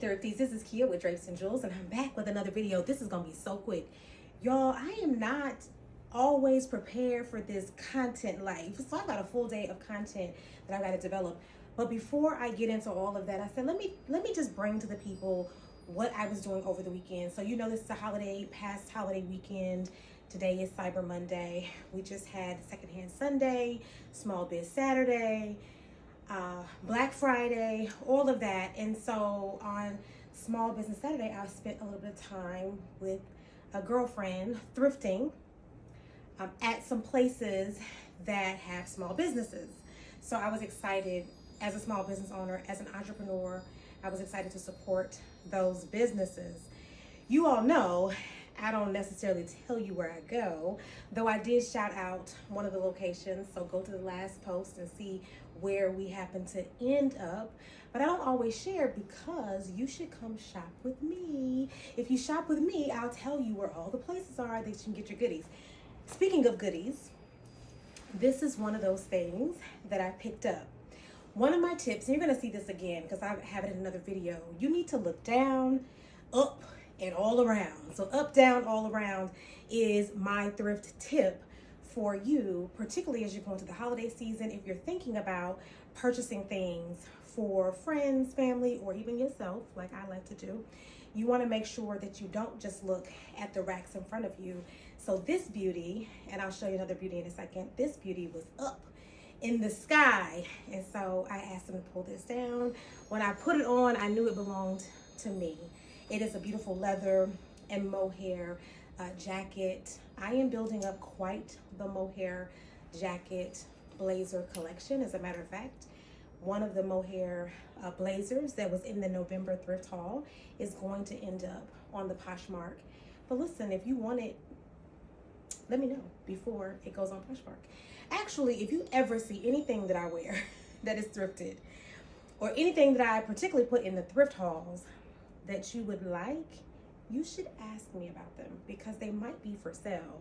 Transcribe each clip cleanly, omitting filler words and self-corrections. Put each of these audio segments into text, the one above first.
Thrifties, this is Kia with Drapes and Jewels, and I'm back with another video. This is gonna be so quick. Y'all, I am not always prepared for this content life. So I've got a full day of content that I gotta develop. But before I get into all of that, I said, let me just bring to the people what I was doing over the weekend. So you know this is a past holiday weekend. Today is Cyber Monday. We just had Secondhand Sunday, Small Biz Saturday, Black Friday, all of that. And so on Small Business Saturday, I spent a little bit of time with a girlfriend thrifting at some places that have small businesses. So I was excited as a small business owner, as an entrepreneur. I was excited to support those businesses. You all know I don't necessarily tell you where I go, though I did shout out one of the locations. So go to the last post and see where we happen to end up. But I don't always share because you should come shop with me. If you shop with me, I'll tell you where all the places are that you can get your goodies. Speaking of goodies, this is one of those things that I picked up. One of my tips, and you're gonna see this again because I have it in another video, you need to look down, up, and all around. So up, down, all around is my thrift tip for you, particularly as you're going to the holiday season. If you're thinking about purchasing things for friends, family, or even yourself, like I like to do, you want to make sure that you don't just look at the racks in front of you. So this beauty, and I'll show you another beauty in a second, this beauty was up in the sky. And so I asked him to pull this down. When I put it on, I knew it belonged to me. It is a beautiful leather and mohair jacket. I am building up quite the mohair jacket blazer collection. As a matter of fact, one of the mohair blazers that was in the November thrift haul is going to end up on the Poshmark. But listen, if you want it, let me know before it goes on Poshmark. Actually, if you ever see anything that I wear that is thrifted, or anything that I particularly put in the thrift hauls that you would like, you should ask me about them because they might be for sale.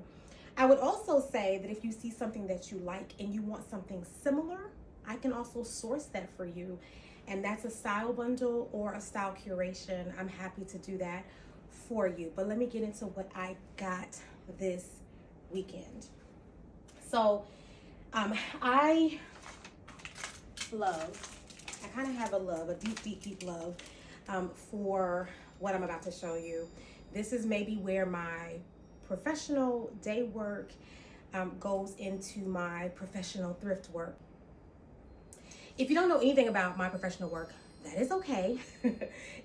I would also say that if you see something that you like and you want something similar, I can also source that for you. And that's a style bundle or a style curation. I'm happy to do that for you. But let me get into what I got this weekend. So I kind of have a deep love for what I'm about to show you. This is maybe where my professional day work goes into my professional thrift work. If you don't know anything about my professional work, that is okay.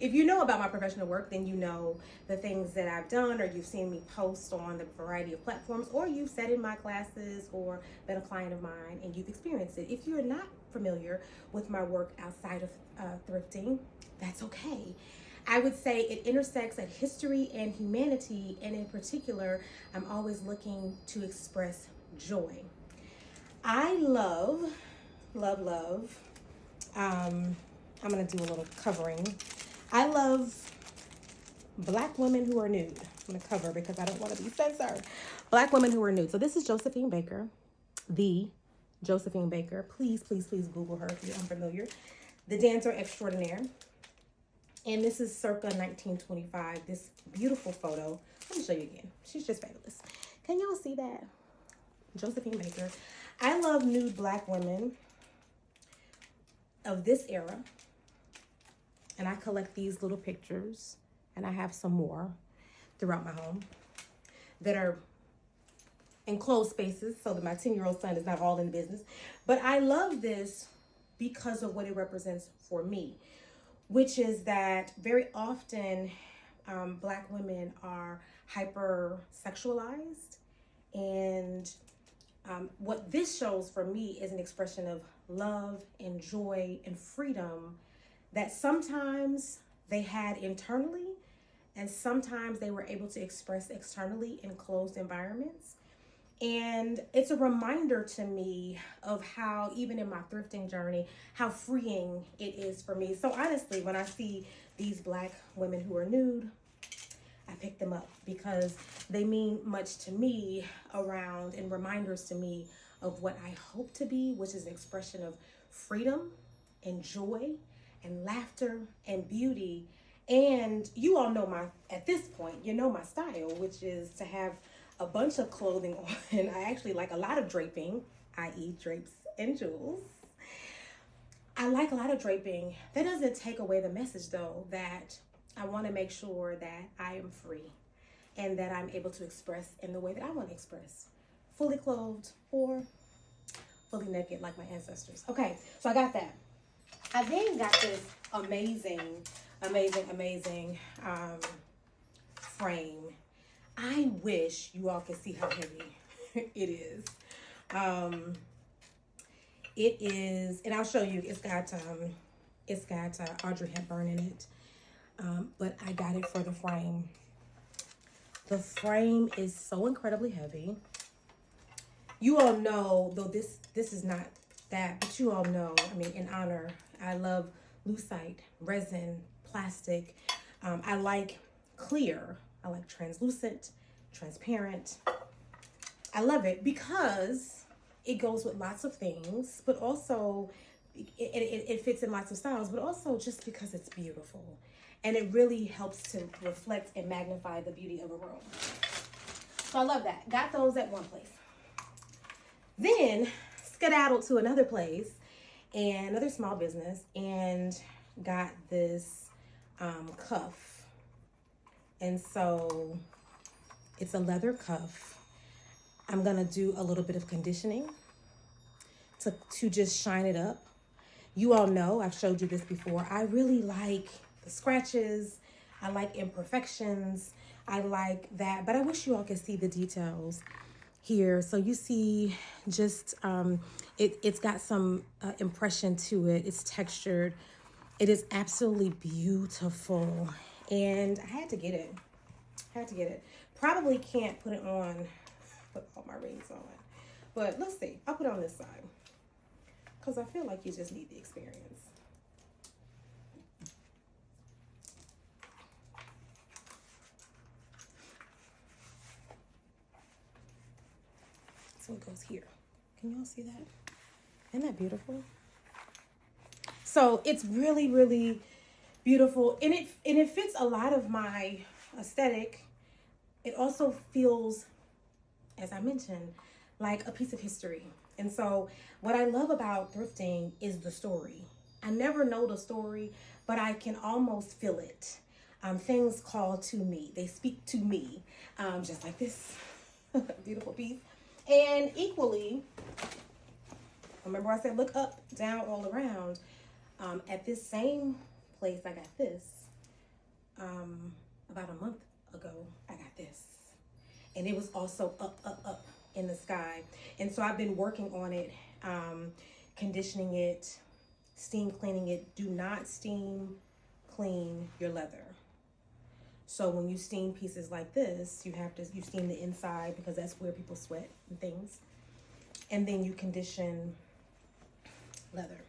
If you know about my professional work, then you know the things that I've done, or you've seen me post on the variety of platforms, or you've sat in my classes or been a client of mine and you've experienced it. If you're not familiar with my work outside of thrifting, that's okay. I would say it intersects at history and humanity, and in particular, I'm always looking to express joy. I love, I'm gonna do a little covering. I love Black women who are nude. I'm gonna cover because I don't want to be censored. Black women who are nude. So this is Josephine Baker, the Josephine Baker. Please Google her if you're unfamiliar. The dancer extraordinaire. And this is circa 1925, this beautiful photo. Let me show you again. She's just fabulous. Can y'all see that? Josephine Baker. I love nude Black women of this era. And I collect these little pictures, and I have some more throughout my home that are enclosed spaces so that my 10-year-old son is not all in business. But I love this because of what it represents for me, which is that very often Black women are hypersexualized. And what this shows for me is an expression of love and joy and freedom that sometimes they had internally and sometimes they were able to express externally in closed environments. And it's a reminder to me of how, even in my thrifting journey, how freeing it is for me. So honestly, when I see these Black women who are nude, I pick them up because they mean much to me around and reminders to me of what I hope to be, which is an expression of freedom and joy and laughter and beauty And you all know at this point, you know my style, which is to have a bunch of clothing on. I actually like a lot of draping, i.e. drapes and jewels. I like a lot of draping. That doesn't take away the message though, that I want to make sure that I am free and that I'm able to express in the way that I want to express. Fully clothed or fully naked like my ancestors. Okay, so I got that. I then got this amazing frame. I wish you all could see how heavy it is. It is, and I'll show you, it's got Audrey Hepburn in it. But I got it for the frame. The frame is so incredibly heavy. You all know, though this is not that, but you all know, I mean, in honor, I love lucite, resin, plastic. I like clear. I like translucent, transparent. I love it because it goes with lots of things, but also it fits in lots of styles, but also just because it's beautiful. And it really helps to reflect and magnify the beauty of a room. So I love that. Got those at one place. Then skedaddled to another place and another small business and got this cuff. And so it's a leather cuff. I'm gonna do a little bit of conditioning to just shine it up. You all know, I've showed you this before, I really like the scratches, I like imperfections, I like that, but I wish you all could see the details here. So you see just, it's got some impression to it, it's textured, it is absolutely beautiful, and I had to get it, Probably can't put it on with all my rings on, but let's see, I'll put it on this side, because I feel like you just need the experience. So it goes here. Can you all see that? Isn't that beautiful? So it's really, really beautiful. And it fits a lot of my aesthetic. It also feels, as I mentioned, like a piece of history. And so what I love about thrifting is the story. I never know the story, but I can almost feel it. Things call to me. They speak to me, just like this beautiful piece. And equally, remember I said look up, down, all around. At this same place, I got this. About a month ago, I got this. And it was also up in the sky. And so I've been working on it, conditioning it, steam cleaning it. Do not steam clean your leather. So when you steam pieces like this, you steam the inside because that's where people sweat and things. And then you condition leather.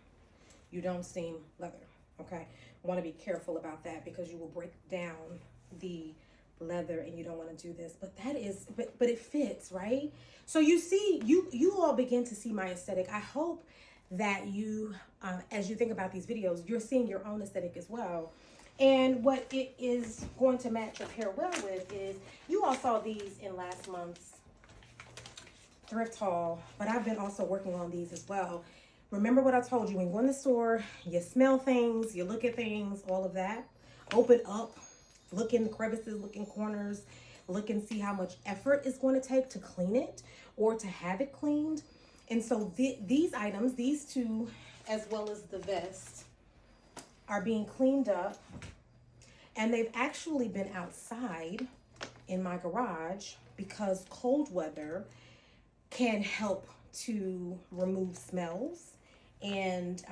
You don't steam leather, okay? Want to be careful about that because you will break down the leather and you don't want to do this. But that is, but it fits, right? So you see, you all begin to see my aesthetic. I hope that you, as you think about these videos, you're seeing your own aesthetic as well. And what it is going to match or pair well with is, you all saw these in last month's thrift haul, but I've been also working on these as well. Remember what I told you, when you go in the store, you smell things, you look at things, all of that. Open up, look in the crevices, look in corners, look and see how much effort it's going to take to clean it or to have it cleaned. And so these items, these two, as well as the vest, are being cleaned up, and they've actually been outside in my garage because cold weather can help to remove smells. And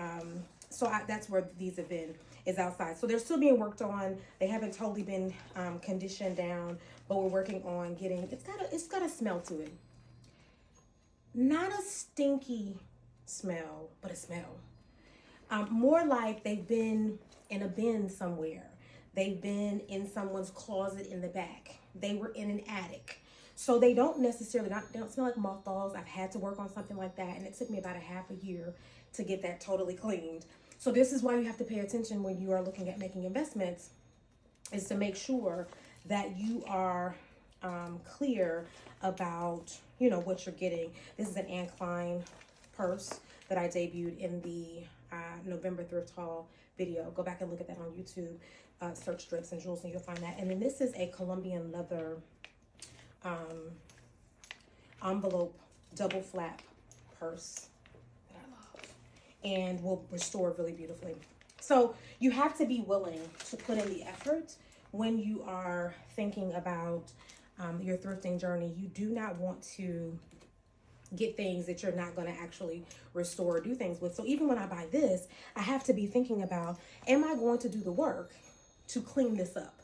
so that's where these have been, is outside. So they're still being worked on. They haven't totally been conditioned down, but we're working on getting, it's got a smell to it. Not a stinky smell, but a smell. More like they've been in a bin somewhere. They've been in someone's closet in the back. They were in an attic. So they don't necessarily, they don't smell like mothballs. I've had to work on something like that, and it took me about a half a year to get that totally cleaned. So this is why you have to pay attention when you are looking at making investments. is to make sure that you are clear about, you know, what you're getting. This is an Anne Klein purse that I debuted in the November thrift haul video. Go back and look at that on YouTube. Search Drapes and Jewels and you'll find that. And then this is a Colombian leather envelope double flap purse that I love and will restore really beautifully. So you have to be willing to put in the effort when you are thinking about your thrifting journey. You do not want to get things that you're not going to actually restore or do things with. So even when I buy this, I have to be thinking about, am I going to do the work to clean this up?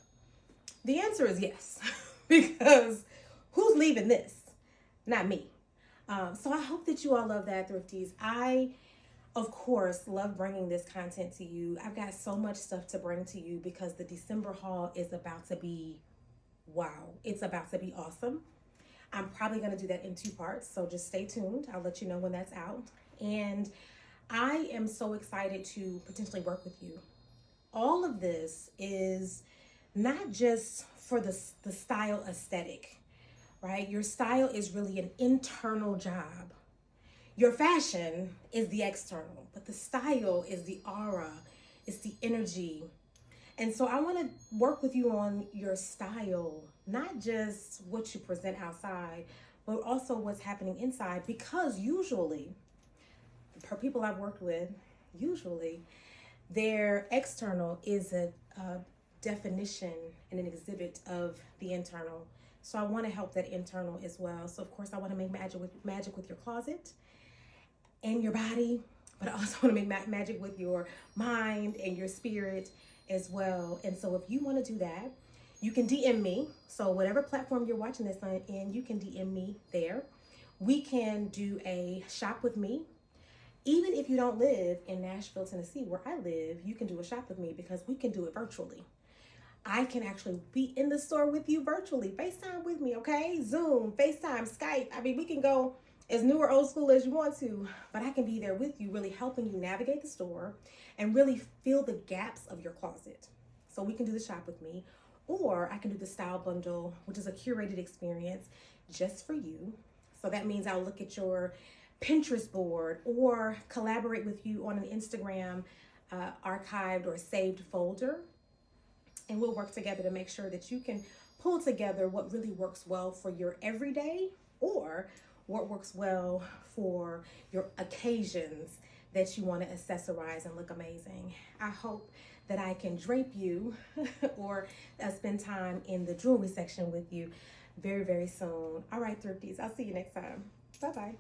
The answer is yes, because who's leaving this? Not me. So I hope that you all love that, Thrifties. I, of course, love bringing this content to you. I've got so much stuff to bring to you because the December haul is about to be, wow, it's about to be awesome. I'm probably going to do that in 2 parts, so just stay tuned. I'll let you know when that's out. And I am so excited to potentially work with you. All of this is not just for the style aesthetic, right? Your style is really an internal job. Your fashion is the external, but the style is the aura, it's the energy. And so I want to work with you on your style, not just what you present outside, but also what's happening inside. Because usually, for people I've worked with, usually their external is a definition and an exhibit of the internal. So I want to help that internal as well. So of course I want to make magic with your closet and your body, but I also want to make magic with your mind and your spirit as well. And so if you want to do that, you can DM me. So whatever platform you're watching this on in, you can DM me there. We can do a shop with me. Even if you don't live in Nashville, Tennessee, where I live, you can do a shop with me because we can do it virtually. I can actually be in the store with you virtually. FaceTime with me, okay? Zoom, FaceTime, Skype. I mean, we can go as new or old school as you want to, but I can be there with you, really helping you navigate the store and really fill the gaps of your closet. So we can do the shop with me, or I can do the style bundle, which is a curated experience just for you. So that means I'll look at your Pinterest board or collaborate with you on an Instagram archived or saved folder. And we'll work together to make sure that you can pull together what really works well for your everyday or what works well for your occasions that you want to accessorize and look amazing. I hope that I can drape you or spend time in the jewelry section with you very, very soon. All right, Thrifties, I'll see you next time. Bye-bye.